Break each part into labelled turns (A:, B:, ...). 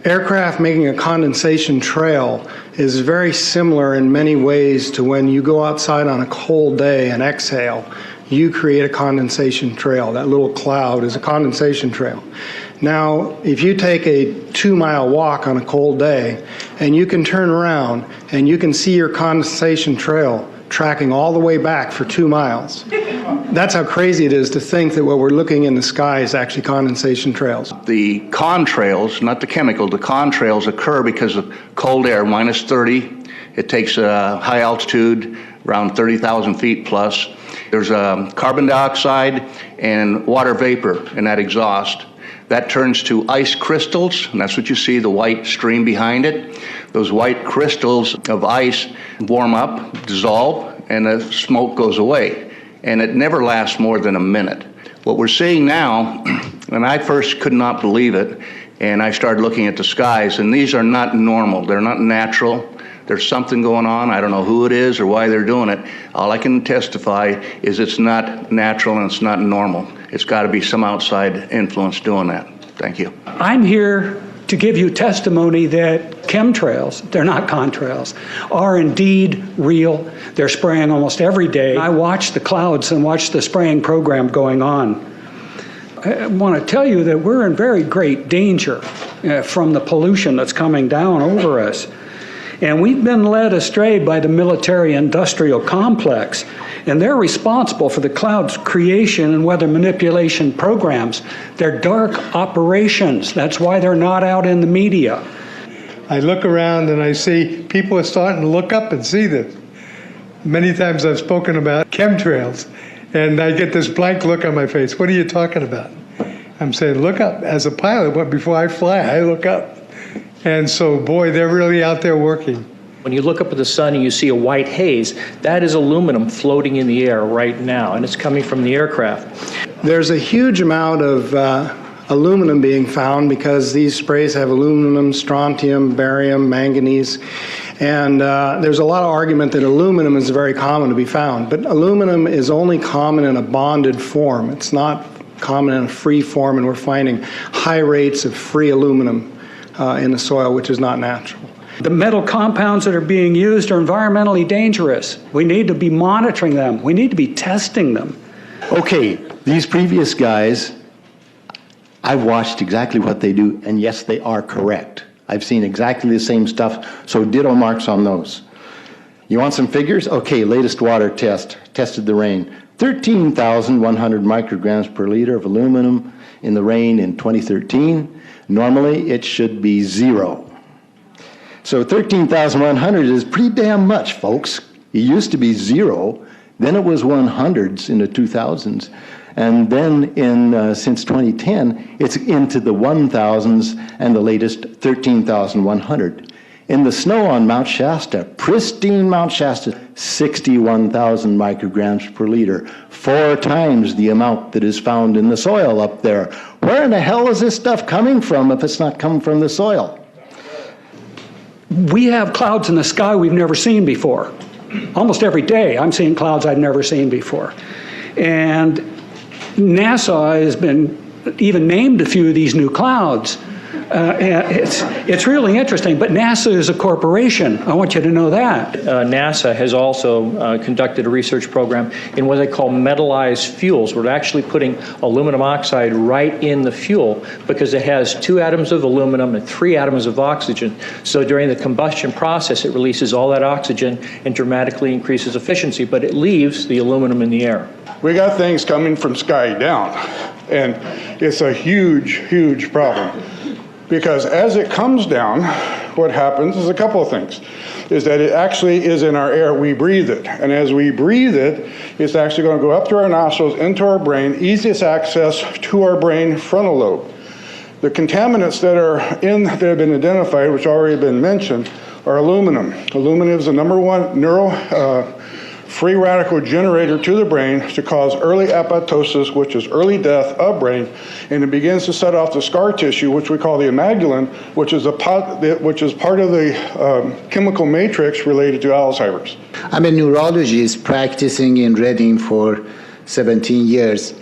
A: Aircraft making a condensation trail is very similar in many ways to when you go outside on a cold day and exhale. You create a condensation trail. That little cloud is a condensation trail. Now, if you take a 2-mile walk on a cold day and you can turn around and you can see your condensation trail tracking all the way back for 2 miles. That's how crazy it is to think that what we're looking in the sky is actually condensation trails.
B: The contrails, not the chemical, the contrails occur because of cold air, minus 30. It takes a high altitude, around 30,000 feet plus. There's carbon dioxide and water vapor in that exhaust. That turns to ice crystals, and that's what you see, the white stream behind it. Those white crystals of ice warm up, dissolve, and the smoke goes away. And it never lasts more than a minute. What we're seeing now, and I first could not believe it, and I started looking at the skies, and these are not normal, they're not natural. There's something going on. I don't know who it is or why they're doing it. All I can testify is it's not natural and it's not normal. It's got to be some outside influence doing that. Thank you.
C: I'm here to give you testimony that chemtrails, they're not contrails, are indeed real. They're spraying almost every day. I watch the clouds and watch the spraying program going on. I want to tell you that we're in very great danger from the pollution that's coming down over us. And we've been led astray by the military-industrial complex, and they're responsible for the cloud's creation and weather manipulation programs. They're dark operations. That's why they're not out in the media.
D: I look around and I see people are starting to look up and see this. Many times I've spoken about chemtrails, and I get this blank look on my face. What are you talking about? I'm saying, look up. As a pilot, but before I fly, I look up. And so, boy, they're really out there working.
E: When you look up at the sun and you see a white haze, that is aluminum floating in the air right now, and it's coming from the aircraft.
A: There's a huge amount of aluminum being found because these sprays have aluminum, strontium, barium, manganese, and there's a lot of argument that aluminum is very common to be found, but aluminum is only common in a bonded form. It's not common in a free form, and we're finding high rates of free aluminum in the soil, which is not natural.
C: The metal compounds that are being used are environmentally dangerous. We need to be monitoring them. We need to be testing them.
F: Okay, these previous guys, I've watched exactly what they do, and yes, they are correct. I've seen exactly the same stuff, so ditto marks on those. You want some figures? Okay, latest water test, tested the rain. 13,100 micrograms per liter of aluminum in the rain in 2013. Normally, it should be 0. So 13,100 is pretty damn much, folks. It used to be 0, then it was 100s in the 2000s, and then since 2010, it's into the 1,000s and the latest 13,100. In the snow on Mount Shasta, pristine Mount Shasta, 61,000 micrograms per liter, 4 times the amount that is found in the soil up there. Where in the hell is this stuff coming from if it's not coming from the soil?
C: We have clouds in the sky we've never seen before. Almost every day I'm seeing clouds I've never seen before. And NASA has been even named a few of these new clouds. It's really interesting, but NASA is a corporation. I want you to know that.
E: NASA has also conducted a research program in what they call metallized fuels. We're actually putting aluminum oxide right in the fuel because it has 2 atoms of aluminum and 3 atoms of oxygen. So during the combustion process, it releases all that oxygen and dramatically increases efficiency, but it leaves the aluminum in the air.
G: We got things coming from sky down, and it's a huge, huge problem. Because as it comes down, what happens is a couple of things. Is that it actually is in our air, we breathe it. And as we breathe it, it's actually going to go up through our nostrils, into our brain, easiest access to our brain frontal lobe. The contaminants that have been identified, which already been mentioned, are aluminum. Aluminum is the #1 free radical generator to the brain to cause early apoptosis, which is early death of brain, and it begins to set off the scar tissue, which we call the amygdalin, which is part of the chemical matrix related to Alzheimer's.
H: I'm a neurologist practicing in Reading for 17 years,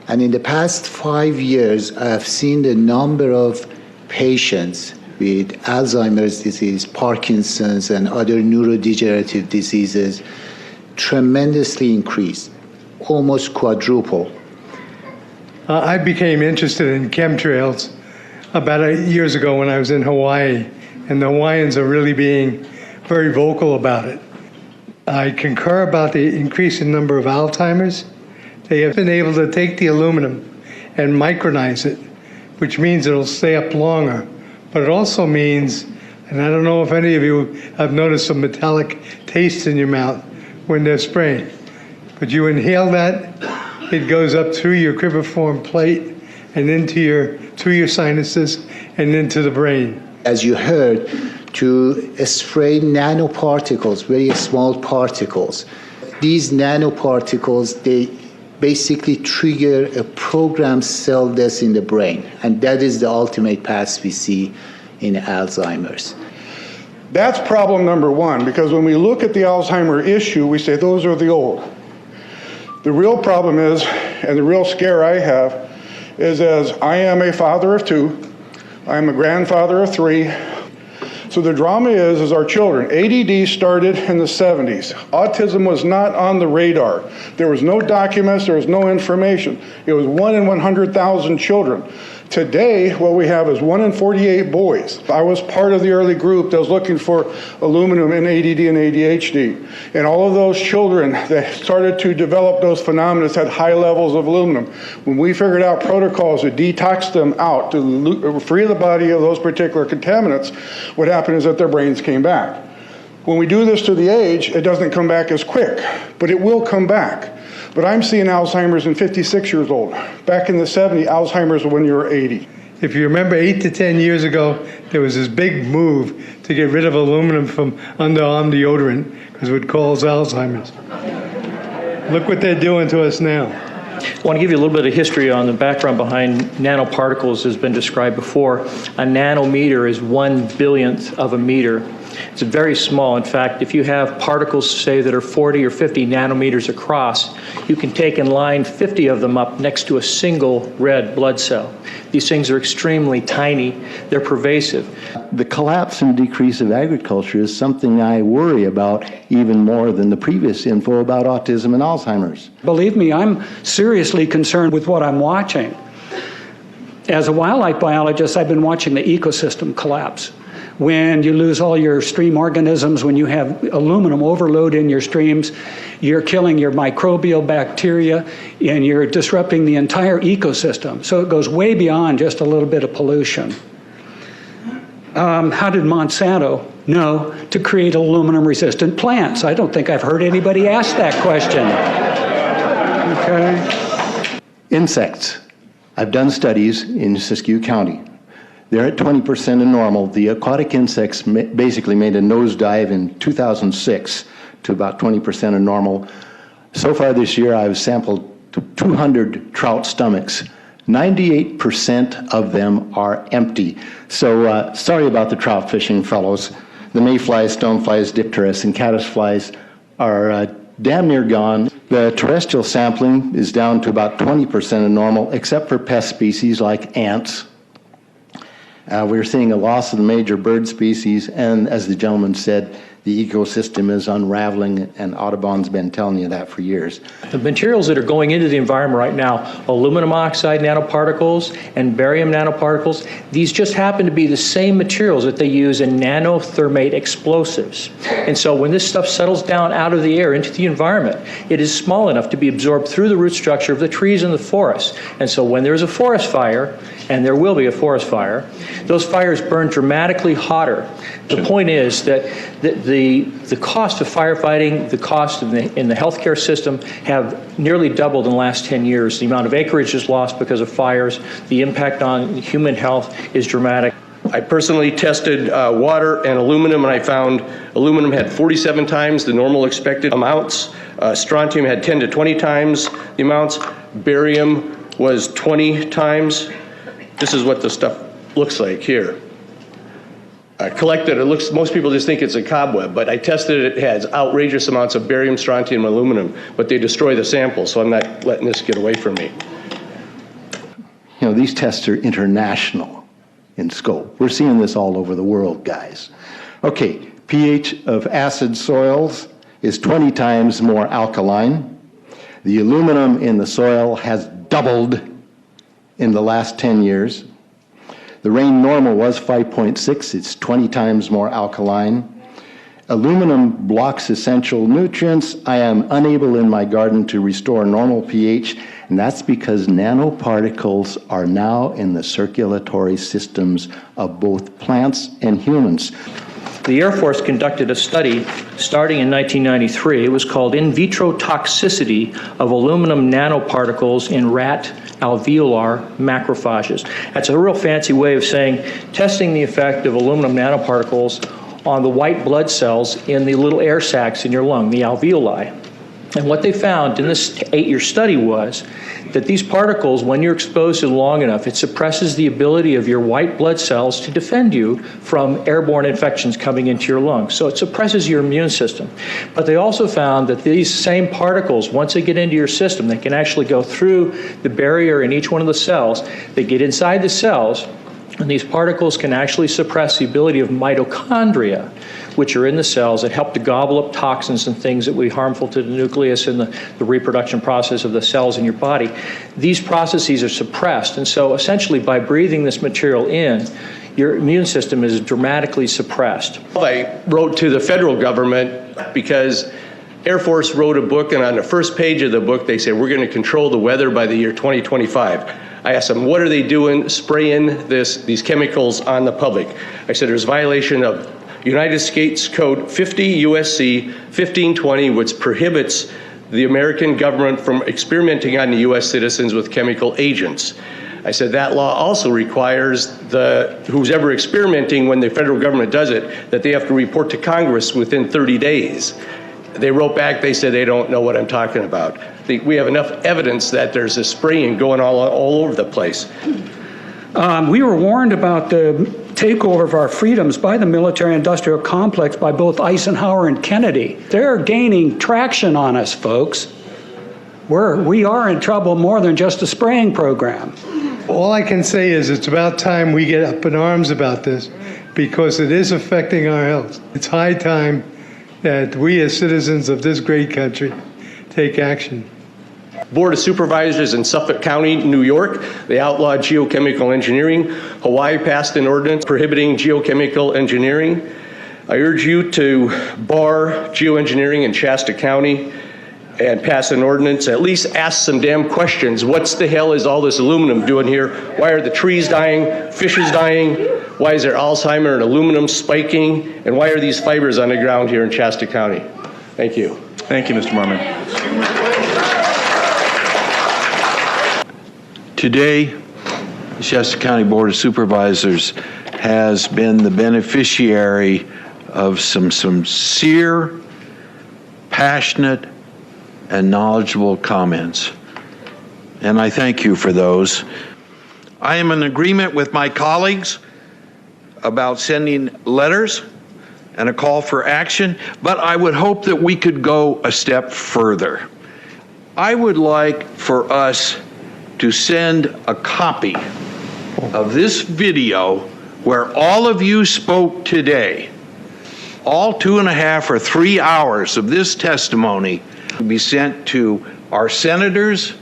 H: and in the past 5 years, I have seen the number of patients with Alzheimer's disease, Parkinson's, and other neurodegenerative diseases tremendously increased, almost quadruple.
D: I became interested in chemtrails about 8 years ago when I was in Hawaii, and the Hawaiians are really being very vocal about it. I concur about the increasing number of Alzheimer's. They have been able to take the aluminum and micronize it, which means it'll stay up longer. But it also means, and I don't know if any of you have noticed a metallic taste in your mouth when they're spraying, but you inhale that, it goes up through your cribriform plate and through your sinuses and into the brain.
H: As you heard, to spray nanoparticles, very small particles. These nanoparticles, they basically trigger a programmed cell death in the brain, and that is the ultimate path we see in Alzheimer's.
G: That's problem number one, because when we look at the Alzheimer issue, we say those are the old. The real problem is, and the real scare I have, is as I am a father of 2, I am a grandfather of 3. So the drama is our children. ADD started in the 70s. Autism was not on the radar. There was no documents, there was no information. It was 1 in 100,000 children. Today, what we have is 1 in 48 boys. I was part of the early group that was looking for aluminum in ADD and ADHD. And all of those children that started to develop those phenomena had high levels of aluminum. When we figured out protocols to detox them out, to free the body of those particular contaminants, what happened is that their brains came back. When we do this to the age, it doesn't come back as quick, but it will come back. But I'm seeing Alzheimer's in 56 years old. Back in the 70s, Alzheimer's when you were 80.
D: If you remember 8 to 10 years ago, there was this big move to get rid of aluminum from underarm deodorant because it would cause Alzheimer's. Look what they're doing to us now.
E: I want to give you a little bit of history on the background behind nanoparticles has been described before. A nanometer is 1/1000th of a meter. It's very small. In fact, if you have particles, say, that are 40 or 50 nanometers across, you can take and line 50 of them up next to a single red blood cell. These things are extremely tiny. They're pervasive.
F: The collapse and decrease of agriculture is something I worry about even more than the previous info about autism and Alzheimer's.
C: Believe me, I'm seriously concerned with what I'm watching. As a wildlife biologist, I've been watching the ecosystem collapse. When you lose all your stream organisms, when you have aluminum overload in your streams, you're killing your microbial bacteria and you're disrupting the entire ecosystem. So it goes way beyond just a little bit of pollution. How did Monsanto know to create aluminum-resistant plants? I don't think I've heard anybody ask that question. Okay.
F: Insects. I've done studies in Siskiyou County. They're at 20% of normal. The aquatic insects basically made a nosedive in 2006 to about 20% of normal. So far this year, I've sampled 200 trout stomachs. 98% of them are empty. So sorry about the trout fishing fellows. The mayflies, stoneflies, dipterus, and caddisflies are damn near gone. The terrestrial sampling is down to about 20% of normal, except for pest species like ants. We're seeing a loss of the major bird species, and as the gentleman said, the ecosystem is unraveling, and Audubon's been telling you that for years.
E: The materials that are going into the environment right now, aluminum oxide nanoparticles and barium nanoparticles, these just happen to be the same materials that they use in nanothermate explosives. And so when this stuff settles down out of the air into the environment, it is small enough to be absorbed through the root structure of the trees in the forest. And so when there's a forest fire, and there will be a forest fire, those fires burn dramatically hotter. The point is that the cost of firefighting, the cost in the healthcare system have nearly doubled in the last 10 years. The amount of acreage is lost because of fires. The impact on human health is dramatic.
I: I personally tested water and aluminum, and I found aluminum had 47 times the normal expected amounts. Strontium had 10 to 20 times the amounts. Barium was 20 times. This is what the stuff looks like here. Collected, most people just think it's a cobweb, but I tested it. It has outrageous amounts of barium, strontium, and aluminum, but they destroy the sample, so I'm not letting this get away from me.
F: You know, these tests are international. in scope. We're seeing this all over the world, guys. Okay, pH of acid soils is 20 times more alkaline. The aluminum in the soil has doubled in the last 10 years. The rain normal was 5.6. It's 20 times more alkaline. Aluminum blocks essential nutrients. I am unable in my garden to restore normal pH, and that's because nanoparticles are now in the circulatory systems of both plants and humans.
E: The Air Force conducted a study starting in 1993. It was called In Vitro Toxicity of Aluminum Nanoparticles in Rat Alveolar Macrophages. That's a real fancy way of saying testing the effect of aluminum nanoparticles on the white blood cells in the little air sacs in your lung, the alveoli. And what they found in this 8-year study was that these particles, when you're exposed to them long enough, it suppresses the ability of your white blood cells to defend you from airborne infections coming into your lungs. So it suppresses your immune system. But they also found that these same particles, once they get into your system, they can actually go through the barrier in each one of the cells. They get inside the cells, and these particles can actually suppress the ability of mitochondria, which are in the cells that help to gobble up toxins and things that would be harmful to the nucleus and the reproduction process of the cells in your body. These processes are suppressed, and so essentially by breathing this material in, your immune system is dramatically suppressed.
I: I wrote to the federal government because Air Force wrote a book, and on the first page of the book they said, we're going to control the weather by the year 2025. I asked them, what are they doing spraying these chemicals on the public? I said, there's violation of United States Code 50 USC 1520, which prohibits the American government from experimenting on the US citizens with chemical agents. I said that law also requires who's ever experimenting, when the federal government does it, that they have to report to Congress within 30 days. They wrote back, they said they don't know what I'm talking about. We have enough evidence that there's this spraying going all over the place.
C: We were warned about the takeover of our freedoms by the military-industrial complex by both Eisenhower and Kennedy. They're gaining traction on us, folks. We are in trouble more than just a spraying program.
D: All I can say is it's about time we get up in arms about this, because it is affecting our health. It's high time that we as citizens of this great country take action.
I: Board of Supervisors in Suffolk County, New York, they outlawed geochemical engineering. Hawaii passed an ordinance prohibiting geochemical engineering. I urge you to bar geoengineering in Shasta County and pass an ordinance. At least ask some damn questions. What the hell is all this aluminum doing here? Why are the trees dying, fishes dying? Why is there Alzheimer and aluminum spiking? And why are these fibers on the ground here in Shasta County? Thank you.
J: Thank you, Mr. Mormon.
K: Today, the Shasta County Board of Supervisors has been the beneficiary of some sincere, passionate, and knowledgeable comments. And I thank you for those. I am in agreement with my colleagues about sending letters and a call for action, but I would hope that we could go a step further. I would like for us to send a copy of this video where all of you spoke today, all 2.5 or 3 hours of this testimony, to be sent to our senators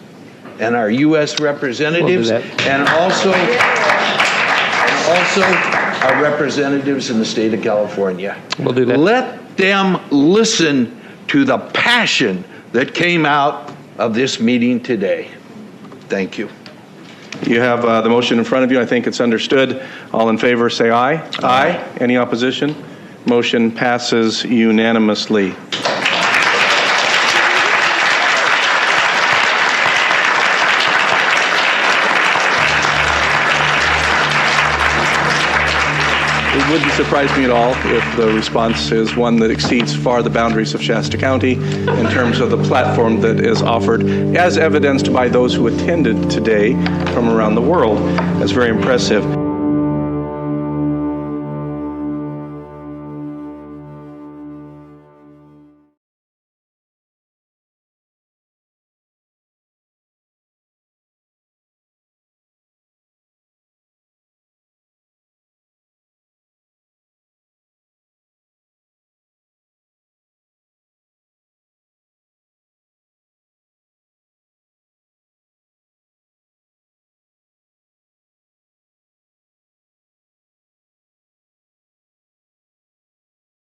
K: and our U.S. representatives, and also our representatives in the state of California.
E: We'll do that.
K: Let them listen to the passion that came out of this meeting today. Thank you.
J: You have the motion in front of you. I think it's understood. All in favor, say aye. Aye. Any opposition? Motion passes unanimously. It wouldn't surprise me at all if the response is one that exceeds far the boundaries of Shasta County in terms of the platform that is offered, as evidenced by those who attended today from around the world. That's very impressive.